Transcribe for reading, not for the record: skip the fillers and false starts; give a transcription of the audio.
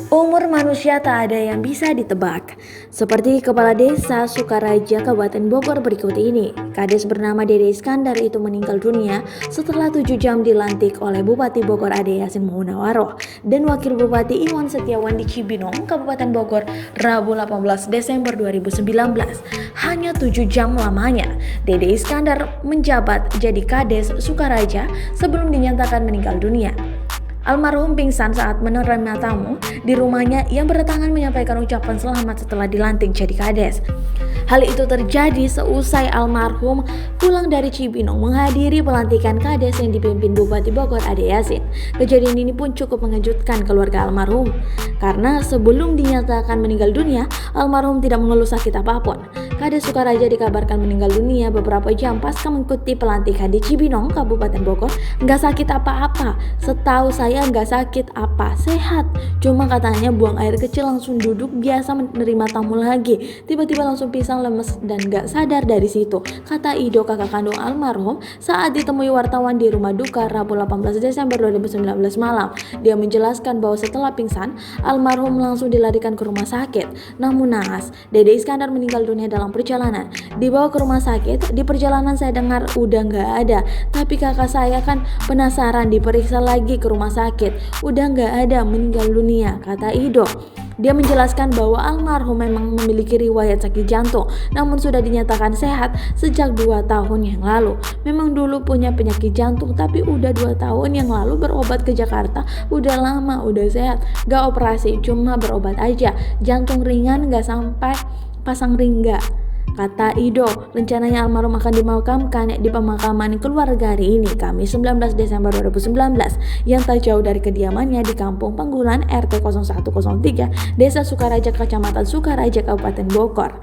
Umur manusia tak ada yang bisa ditebak. Seperti Kepala Desa Sukaraja, Kabupaten Bogor berikut ini. Kades bernama Dede Iskandar itu meninggal dunia setelah 7 jam dilantik oleh Bupati Bogor Ade Yasin Munawaroh dan Wakil Bupati Iwan Setiawan di Cibinong, Kabupaten Bogor, Rabu 18 Desember 2019. Hanya 7 jam lamanya, Dede Iskandar menjabat jadi Kades Sukaraja sebelum dinyatakan meninggal dunia. Almarhum pingsan saat menerima tamu di rumahnya yang berdatangan menyampaikan ucapan selamat setelah dilantik jadi Kades. Hal itu terjadi seusai almarhum pulang dari Cibinong menghadiri pelantikan Kades yang dipimpin Bupati Bogor Ade Yasin. Kejadian ini pun cukup mengejutkan keluarga almarhum karena sebelum dinyatakan meninggal dunia, almarhum tidak mengeluh sakit apapun. Kades Sukaraja dikabarkan meninggal dunia beberapa jam pasca mengikuti pelantikan di Cibinong, Kabupaten Bogor. Nggak sakit apa-apa, setahu saya nggak sakit apa, sehat. Cuma katanya buang air kecil, langsung duduk biasa menerima tamu lagi. Tiba-tiba langsung pingsan, lemes dan nggak sadar dari situ, kata Ido, kakak kandung almarhum, saat ditemui wartawan di rumah duka Rabu 18 Desember 2019 malam. Dia menjelaskan bahwa setelah pingsan, almarhum langsung dilarikan ke rumah sakit. Namun naas, Dede Iskandar meninggal dunia dalam perjalanan. Dibawa ke rumah sakit, di perjalanan saya dengar udah nggak ada, tapi kakak saya kan penasaran, diperiksa lagi ke rumah sakit, udah nggak ada, meninggal dunia, kata Ido. Dia menjelaskan bahwa almarhum memang memiliki riwayat sakit jantung, namun sudah dinyatakan sehat sejak 2 tahun yang lalu. Memang dulu punya penyakit jantung, tapi udah 2 tahun yang lalu berobat ke Jakarta. Udah lama, udah sehat, gak operasi, cuma berobat aja. Jantung ringan, gak sampai pasang ring, gak, kata Ido. Rencananya almarhum akan dimakamkan di pemakaman keluarga hari ini, Kamis 19 Desember 2019, yang tak jauh dari kediamannya di Kampung Panggulan RT 0103, Desa Sukaraja, Kecamatan Sukaraja, Kabupaten Bogor.